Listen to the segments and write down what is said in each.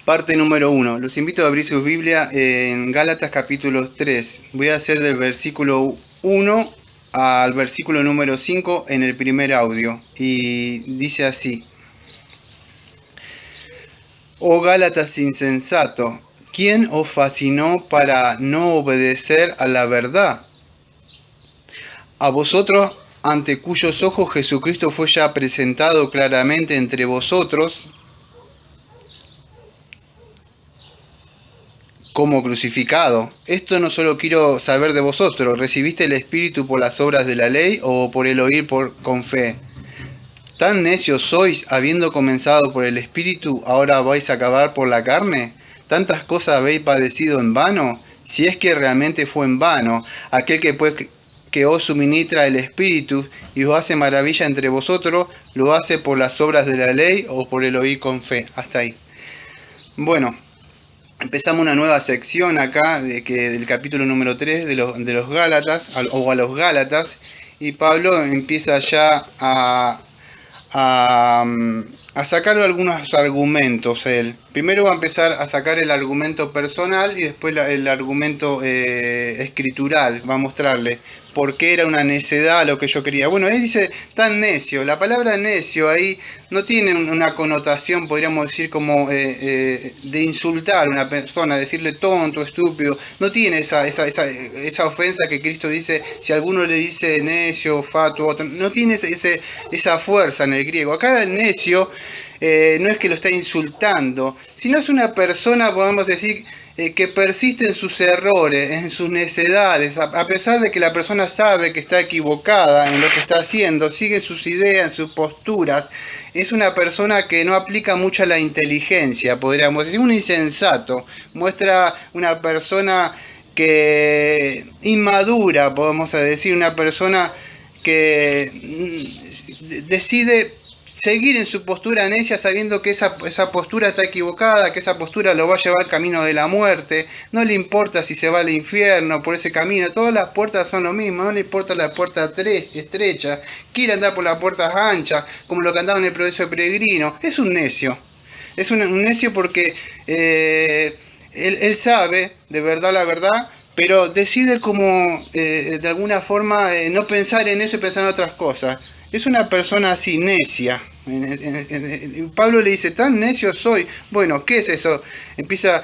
Parte número 1. Los invito a abrir su Biblia en Gálatas capítulo 3. Voy a hacer del versículo 1 al versículo número 5 en el primer audio. Y dice así: Oh Gálatas insensato, ¿quién os fascinó para no obedecer a la verdad? A vosotros, ante cuyos ojos Jesucristo fue ya presentado claramente entre vosotros como crucificado. Esto no solo quiero saber de vosotros: ¿recibiste el Espíritu por las obras de la ley o por el oír con fe? ¿Tan necios sois, habiendo comenzado por el Espíritu, ahora vais a acabar por la carne? ¿Tantas cosas habéis padecido en vano? Si es que realmente fue en vano, aquel que os suministra el Espíritu y os hace maravilla entre vosotros, ¿lo hace por las obras de la ley o por el oír con fe? Hasta ahí. Bueno, empezamos una nueva sección acá del capítulo número 3 de los Gálatas, o a los Gálatas, y Pablo empieza ya a sacar algunos argumentos. Él primero va a empezar a sacar el argumento personal y después el argumento escritural. Va a mostrarle por qué era una necedad lo que yo quería. Bueno, él dice tan necio. La palabra necio ahí no tiene una connotación, podríamos decir, como de insultar a una persona, decirle tonto, estúpido. No tiene esa ofensa que Cristo dice: si alguno le dice necio, fatuo, no tiene esa fuerza en el griego. Acá el necio no es que lo está insultando, sino es una persona, podemos decir, que persiste en sus errores, en sus necedades, a pesar de que la persona sabe que está equivocada en lo que está haciendo, sigue sus ideas, sus posturas. Es una persona que no aplica mucho la inteligencia, podríamos decir, un insensato. Muestra una persona que inmadura, podemos decir, una persona que decide seguir en su postura necia, sabiendo que esa postura está equivocada, que esa postura lo va a llevar al camino de la muerte. No le importa si se va al infierno por ese camino, todas las puertas son lo mismo, no le importa la puerta estrecha, quiere andar por las puertas anchas, como lo que andaba en el proceso peregrino. Es un necio, es un necio porque él sabe de verdad la verdad, pero decide como de alguna forma no pensar en eso y pensar en otras cosas. Es una persona así, necia. Pablo le dice: tan necio soy. Bueno, ¿qué es eso? Empieza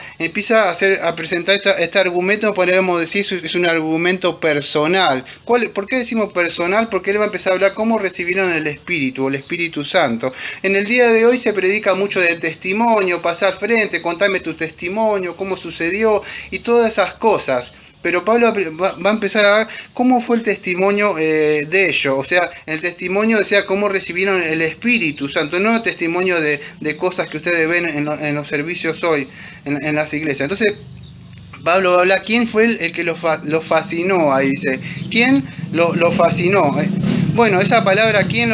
a presentar este argumento, podríamos decir, es un argumento personal. ¿Por qué decimos personal? Porque él va a empezar a hablar cómo recibieron el Espíritu, o el Espíritu Santo. En el día de hoy se predica mucho de testimonio, pasar frente, contame tu testimonio, cómo sucedió y todas esas cosas. Pero Pablo va a empezar a ver cómo fue el testimonio de ellos. O sea, el testimonio decía cómo recibieron el Espíritu Santo, no el testimonio de cosas que ustedes ven en los servicios hoy, en las iglesias. Entonces, Pablo va a hablar quién fue el que lo fascinó, ahí dice. ¿Quién lo fascinó? Bueno, esa palabra, ¿quién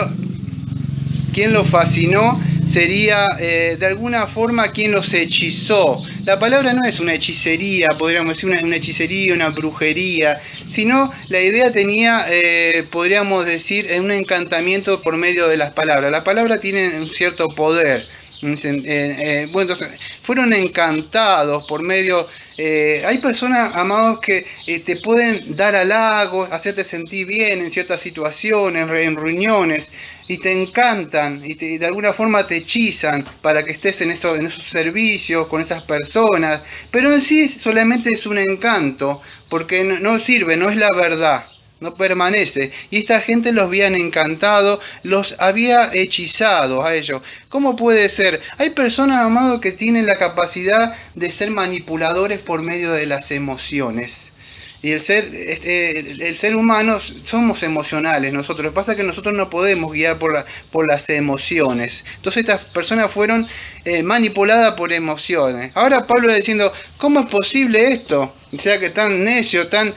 lo fascinó? Sería de alguna forma quien los hechizó. La palabra no es una hechicería, podríamos decir una hechicería, una brujería, sino la idea tenía, podríamos decir, un encantamiento por medio de las palabras. La palabra tiene un cierto poder. Bueno, entonces, fueron encantados por medio. Hay personas, amados, que te pueden dar halagos, hacerte sentir bien en ciertas situaciones, en reuniones, y te encantan y de alguna forma te hechizan para que estés en esos servicios con esas personas, pero en sí solamente es un encanto, porque no sirve, no es la verdad. No permanece. Y esta gente los habían encantado, los había hechizado a ellos. ¿Cómo puede ser? Hay personas, amados, que tienen la capacidad de ser manipuladores por medio de las emociones. Y el ser humano, somos emocionales nosotros. Lo que pasa es que nosotros no podemos guiar por las emociones. Entonces estas personas fueron manipuladas por emociones. Ahora Pablo está diciendo: ¿cómo es posible esto? O sea, que tan necio, tan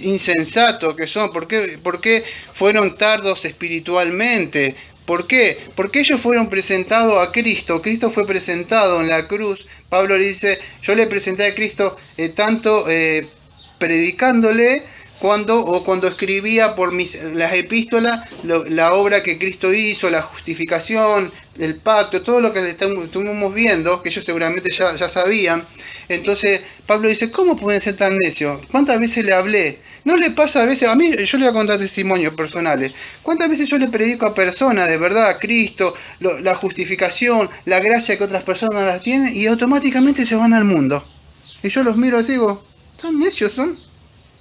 insensato que son. ¿Por qué fueron tardos espiritualmente? ¿Por qué? Porque ellos fueron presentados a Cristo. Cristo fue presentado en la cruz. Pablo le dice: yo le presenté a Cristo tanto predicándole cuando escribía por las epístolas la obra que Cristo hizo, la justificación, el pacto, todo lo que estuvimos viendo, que ellos seguramente ya sabían. Entonces Pablo dice, ¿cómo pueden ser tan necios? ¿Cuántas veces le hablé? ¿No le pasa a veces? A mí, yo le voy a contar testimonios personales. ¿Cuántas veces yo le predico a personas de verdad, a Cristo, la justificación, la gracia que otras personas las tienen, y automáticamente se van al mundo? Y yo los miro así y digo, ¿tan necios son?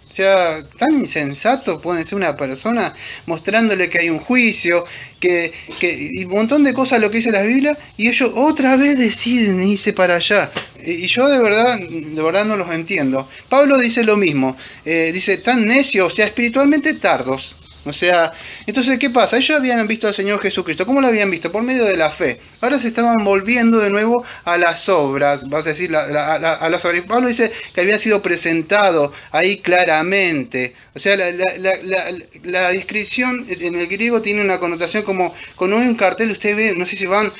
O sea, tan insensato puede ser una persona mostrándole que hay un juicio, y un montón de cosas lo que dice la Biblia, y ellos otra vez deciden irse para allá. Y yo de verdad no los entiendo. Pablo dice lo mismo, dice tan necios, o sea, espiritualmente tardos. O sea, entonces, ¿qué pasa? Ellos habían visto al Señor Jesucristo. ¿Cómo lo habían visto? Por medio de la fe. Ahora se estaban volviendo de nuevo a las obras, vas a decir, a las obras. Pablo dice que había sido presentado ahí claramente. O sea, la descripción en el griego tiene una connotación como cuando hay un cartel, usted ve, no sé si van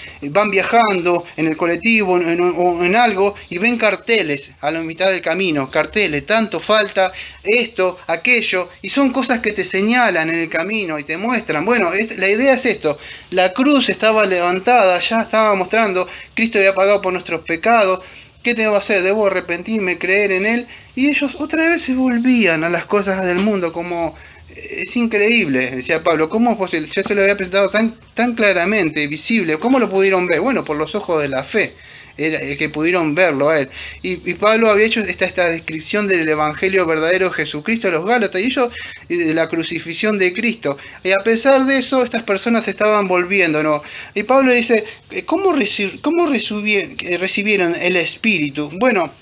viajando en el colectivo o en algo y ven carteles a la mitad del camino, carteles, tanto falta esto, aquello, y son cosas que te señalan en el camino y te muestran. Bueno, la idea es esto, la cruz estaba levantada, ya estaba mostrando, Cristo había pagado por nuestros pecados. ¿Qué tengo que hacer? Debo arrepentirme, creer en Él. Y ellos otra vez se volvían a las cosas del mundo, como es increíble, decía Pablo. ¿Cómo es posible? Yo se lo había presentado tan claramente, visible. ¿Cómo lo pudieron ver? Bueno, por los ojos de la fe, que pudieron verlo a Él. Y Pablo había hecho esta descripción del Evangelio verdadero de Jesucristo a los Gálatas, y ellos de la crucifixión de Cristo. Y a pesar de eso, estas personas se estaban volviendo, ¿no? Y Pablo dice, ¿cómo recibieron el Espíritu? Bueno,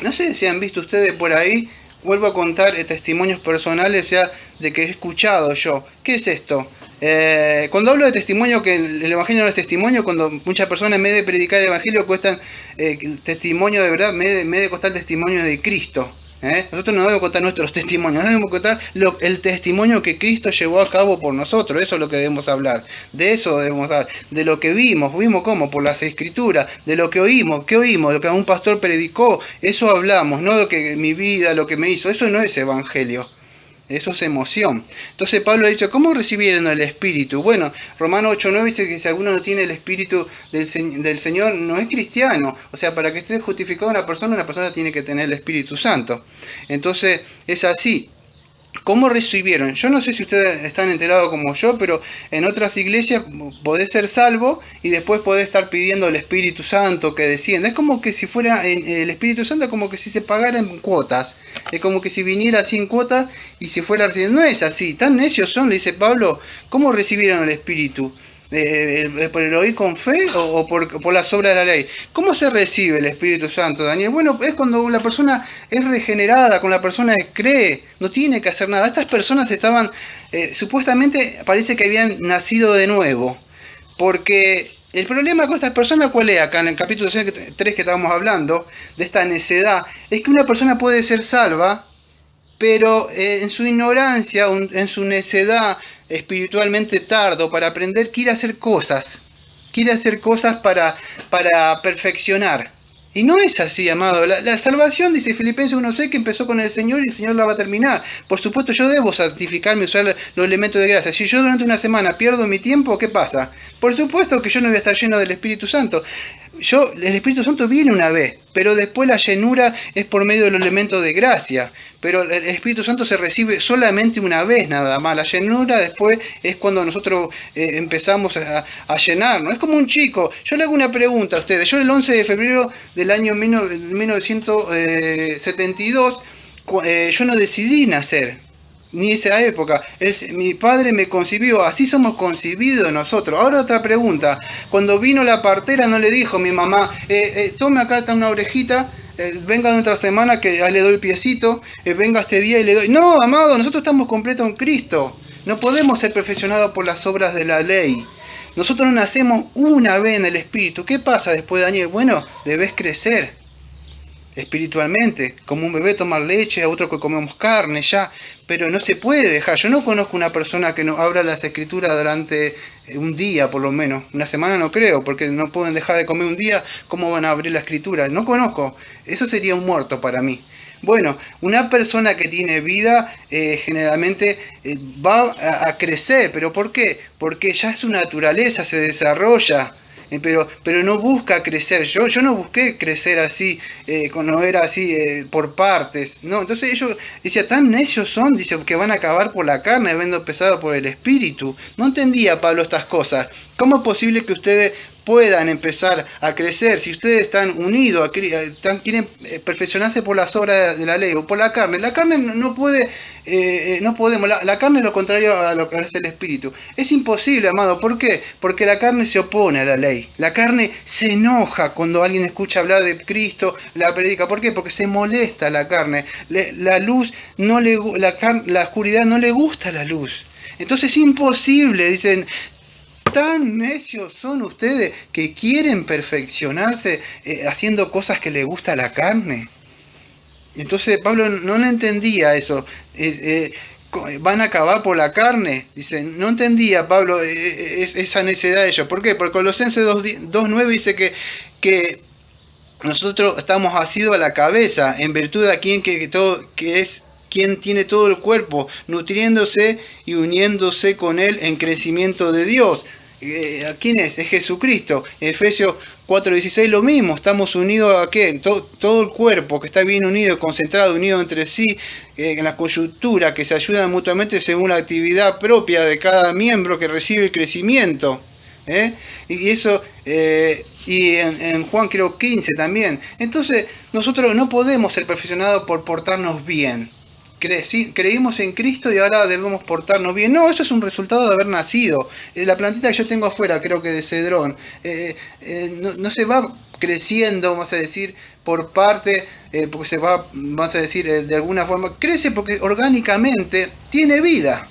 no sé si han visto ustedes por ahí, vuelvo a contar testimonios personales ya de que he escuchado yo. ¿Qué es esto? Cuando hablo de testimonio, que el Evangelio no es testimonio, cuando muchas personas en vez de predicar el Evangelio cuestan el testimonio de verdad, en vez de costar el testimonio de Cristo. Nosotros no debemos contar nuestros testimonios, debemos contar el testimonio que Cristo llevó a cabo por nosotros. Eso es lo que debemos hablar, de eso debemos hablar, de lo que vimos como por las Escrituras, de lo que oímos, ¿qué oímos? Lo que un pastor predicó, eso hablamos, no lo que mi vida, lo que me hizo. Eso no es Evangelio. Eso es emoción. Entonces Pablo ha dicho, ¿cómo recibieron el Espíritu? Bueno, Romanos 8:9 dice que si alguno no tiene el Espíritu del Señor, no es cristiano. O sea, para que esté justificada una persona tiene que tener el Espíritu Santo. Entonces, es así. ¿Cómo recibieron? Yo no sé si ustedes están enterados como yo, pero en otras iglesias podés ser salvo y después podés estar pidiendo el Espíritu Santo que descienda. Es como que si fuera el Espíritu Santo, como que si se pagara en cuotas. Es como que si viniera así en cuotas y si fuera recibiendo. No es así. Tan necios son, le dice Pablo. ¿Cómo recibieron el Espíritu? ¿Por el oír con fe o por las obras de la ley? ¿Cómo se recibe el Espíritu Santo, Daniel? Bueno, es cuando la persona es regenerada, cuando la persona cree, no tiene que hacer nada. Estas personas estaban, supuestamente parece que habían nacido de nuevo, porque el problema con estas personas, ¿cuál es? Acá en el capítulo 3 que estábamos hablando, de esta necedad, es que una persona puede ser salva, pero en su ignorancia, en su necedad, espiritualmente tardo para aprender, quiere hacer cosas para perfeccionar. Y no es así, amado. La salvación, dice Filipenses 1:6, que empezó con el Señor y el Señor la va a terminar. Por supuesto, yo debo santificarme, usar los elementos de gracia. Si yo durante una semana pierdo mi tiempo, ¿qué pasa? Por supuesto que yo no voy a estar lleno del Espíritu Santo. El Espíritu Santo viene una vez, pero después la llenura es por medio de los elementos de gracia. Pero el Espíritu Santo se recibe solamente una vez nada más. La llenura después es cuando nosotros empezamos a llenarnos. Es como un chico. Yo le hago una pregunta a ustedes. Yo el 11 de febrero del año 1972, yo no decidí nacer. Ni esa época. Mi padre me concibió, así somos concebidos nosotros. Ahora otra pregunta. Cuando vino la partera no le dijo mi mamá, tome acá está una orejita, venga de otra semana que ya le doy el piecito, venga este día y le doy. No, amado, nosotros estamos completos en Cristo. No podemos ser perfeccionados por las obras de la ley. Nosotros nacemos una vez en el Espíritu. ¿Qué pasa después, Daniel? Bueno, debes crecer espiritualmente, como un bebé tomar leche, a otro que comemos carne ya, pero no se puede dejar. Yo no conozco una persona que no abra las Escrituras durante un día, por lo menos. Una semana no creo, porque no pueden dejar de comer un día. ¿Cómo van a abrir la Escritura? No conozco. Eso sería un muerto para mí. Bueno, una persona que tiene vida generalmente va a crecer, ¿pero por qué? Porque ya es su naturaleza, se desarrolla. Pero no busca crecer. Yo no busqué crecer así, cuando era así, por partes. No, entonces ellos, decía, tan necios son, dice, que van a acabar por la carne, habiendo empezado por el espíritu. No entendía Pablo estas cosas. ¿Cómo es posible que ustedes puedan empezar a crecer si ustedes están unidos, quieren perfeccionarse por las obras de la ley o por la carne? La carne no puede, no podemos, la carne es lo contrario a lo que es el espíritu. Es imposible, amado. ¿Por qué? Porque la carne se opone a la ley. La carne se enoja cuando alguien escucha hablar de Cristo, la predica. ¿Por qué? Porque se molesta la carne. La luz no le, la oscuridad no le gusta la luz. Entonces es imposible, dicen. Tan necios son ustedes que quieren perfeccionarse haciendo cosas que le gusta a la carne. Entonces Pablo no le entendía eso. Van a acabar por la carne. Dice, no entendía Pablo esa necesidad de ellos. ¿Por qué? Porque Colosenses 2:9 dice que nosotros estamos asidos a la cabeza en virtud de quien que es quien tiene todo el cuerpo, nutriéndose y uniéndose con él en crecimiento de Dios. ¿Quién es? Es Jesucristo. Efesios 4:16 lo mismo, estamos unidos a qué? Todo el cuerpo que está bien unido, concentrado, unido entre sí, en la coyuntura, que se ayudan mutuamente según la actividad propia de cada miembro que recibe el crecimiento. Y eso, y en Juan creo 15 también. Entonces nosotros no podemos ser perfeccionados por portarnos bien. Creímos en Cristo y ahora debemos portarnos bien. No, eso es un resultado de haber nacido. La plantita que yo tengo afuera, creo que de cedrón, no se va creciendo, vamos a decir, por parte, porque se va, vamos a decir, de alguna forma, crece porque orgánicamente tiene vida.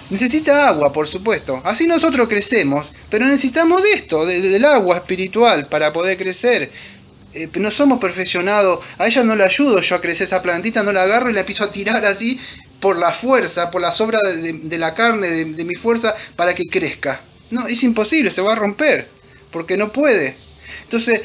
Necesita agua, por supuesto. Así nosotros crecemos, pero necesitamos de esto, del agua espiritual para poder crecer. No somos perfeccionados. A ella no le ayudo yo a crecer esa plantita, no la agarro y la empiezo a tirar así por la fuerza, por las obras de la carne, de mi fuerza, para que crezca. No, es imposible, se va a romper, porque no puede. Entonces,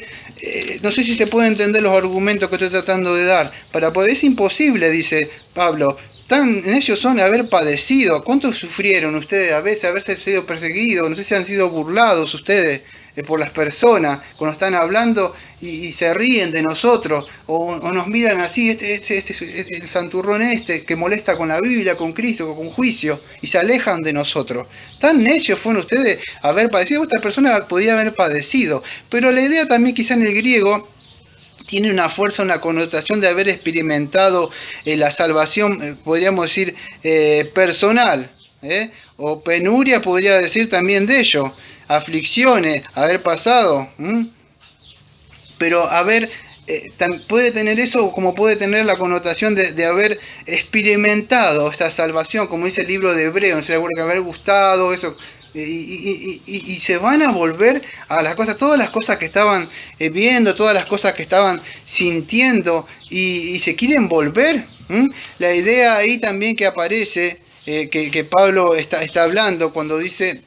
no sé si se pueden entender los argumentos que estoy tratando de dar. Para poder, es imposible, dice Pablo. Tan necios son de haber padecido. ¿Cuánto sufrieron ustedes a veces, haberse sido perseguidos? No sé si han sido burlados ustedes por las personas cuando están hablando y se ríen de nosotros o nos miran así, el santurrón que molesta con la Biblia, con Cristo, con juicio, y se alejan de nosotros. Tan necios fueron ustedes haber padecido. Esta persona podía haber padecido, pero la idea también quizá en el griego tiene una fuerza, una connotación de haber experimentado la salvación, podríamos decir, personal, o penuria podría decir también de ello, aflicciones, haber pasado, pero haber, puede tener eso como puede tener la connotación de haber experimentado esta salvación, como dice el libro de Hebreos, no sé, que haber gustado, eso. Y se van a volver a las cosas, todas las cosas que estaban viendo, todas las cosas que estaban sintiendo, y se quieren volver. La idea ahí también que aparece, que Pablo está hablando cuando dice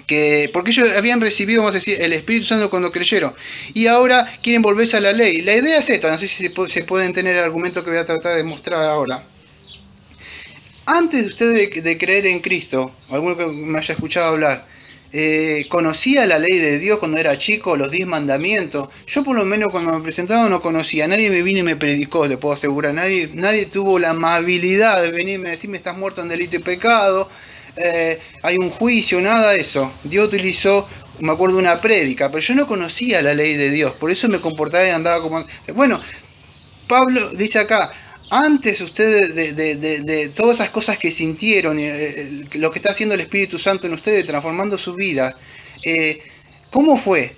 que, porque ellos habían recibido, vamos a decir, el Espíritu Santo cuando creyeron, y ahora quieren volverse a la ley. La idea es esta, no sé si se pueden tener el argumento que voy a tratar de mostrar ahora. Antes de usted de creer en Cristo, alguno que me haya escuchado hablar, conocía la ley de Dios cuando era chico, los 10 mandamientos. Yo por lo menos cuando me presentaba no conocía, nadie me vino y me predicó, le puedo asegurar, nadie tuvo la amabilidad de venirme a decirme estás muerto en delito y pecado, hay un juicio, nada de eso. Dios utilizó, me acuerdo de una prédica, pero yo no conocía la ley de Dios, por eso me comportaba y andaba como... Bueno, Pablo dice acá, antes ustedes de todas esas cosas que sintieron, lo que está haciendo el Espíritu Santo en ustedes, transformando su vida, ¿cómo fue?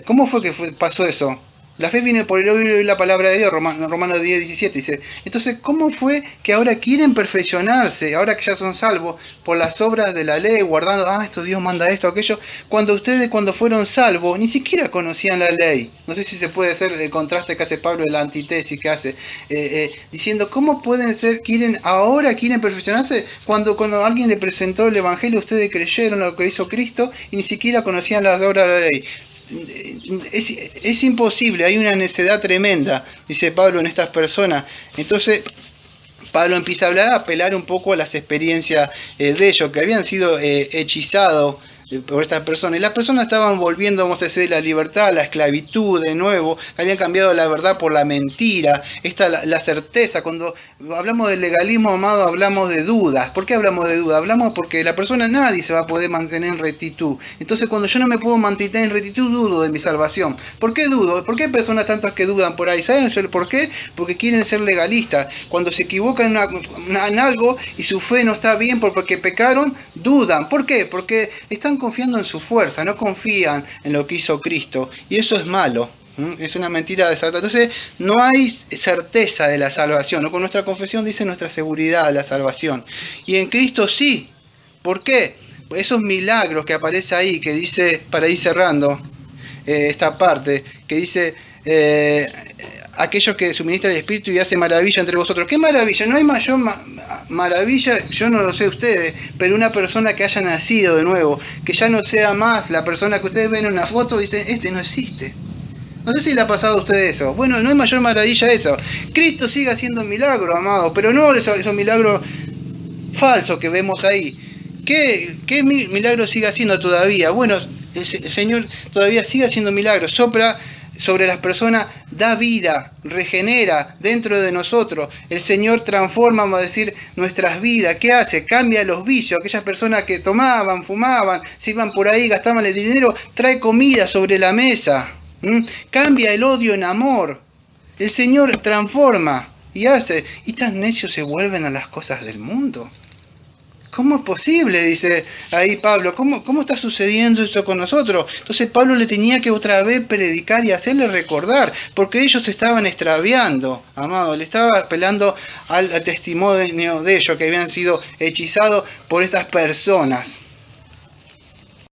¿Cómo fue que pasó eso? La fe viene por el oír la palabra de Dios, Romanos 10:17 dice. Entonces, ¿cómo fue que ahora quieren perfeccionarse, ahora que ya son salvos, por las obras de la ley, guardando, esto Dios manda esto, aquello, cuando ustedes cuando fueron salvos, ni siquiera conocían la ley? No sé si se puede hacer el contraste que hace Pablo, la antítesis que hace, diciendo, ¿cómo pueden ser, ahora quieren perfeccionarse, cuando alguien le presentó el Evangelio, ustedes creyeron lo que hizo Cristo, y ni siquiera conocían las obras de la ley? es imposible, hay una necedad tremenda, dice Pablo, en estas personas. Entonces Pablo empieza a hablar, a apelar un poco a las experiencias de ellos, que habían sido hechizados por estas personas. Y las personas estaban volviendo, vamos a decir, la libertad, la esclavitud de nuevo, habían cambiado la verdad por la mentira, la certeza. Cuando hablamos del legalismo, amado, hablamos de dudas. ¿Por qué hablamos de dudas? Hablamos porque la persona, nadie se va a poder mantener en rectitud. Entonces, cuando yo no me puedo mantener en rectitud, dudo de mi salvación. ¿Por qué dudo? ¿Por qué hay personas tantas que dudan por ahí? ¿Saben por qué? Porque quieren ser legalistas. Cuando se equivocan en algo y su fe no está bien porque pecaron, dudan. ¿Por qué? Porque están confiando en su fuerza, no confían en lo que hizo Cristo, y eso es malo. Es una mentira de Satanás. Entonces no hay certeza de la salvación, ¿no? Con nuestra confesión dice nuestra seguridad de la salvación, y en Cristo sí. ¿Por qué? Esos milagros que aparece ahí, que dice, para ir cerrando esta parte, que dice aquellos que suministran el Espíritu y hace maravilla entre vosotros. ¿Qué maravilla? No hay mayor maravilla, yo no lo sé ustedes, pero una persona que haya nacido de nuevo, que ya no sea más la persona que ustedes ven en una foto y dicen, este no existe. No sé si le ha pasado a ustedes eso. Bueno, no hay mayor maravilla eso. Cristo sigue haciendo milagros, amado, pero no esos milagros falsos que vemos ahí. ¿Qué milagros sigue haciendo todavía? Bueno, el Señor todavía sigue haciendo milagros, sopla sobre las personas, da vida, regenera dentro de nosotros. El Señor transforma, vamos a decir, nuestras vidas. ¿Qué hace? Cambia los vicios. Aquellas personas que tomaban, fumaban, se iban por ahí, gastaban el dinero, trae comida sobre la mesa. Cambia el odio en amor. El Señor transforma y hace. Y tan necios se vuelven a las cosas del mundo. ¿Cómo es posible? Dice ahí Pablo. ¿Cómo está sucediendo esto con nosotros? Entonces Pablo le tenía que otra vez predicar y hacerle recordar, porque ellos se estaban extraviando, amado. Le estaba apelando al testimonio de ellos, que habían sido hechizados por estas personas.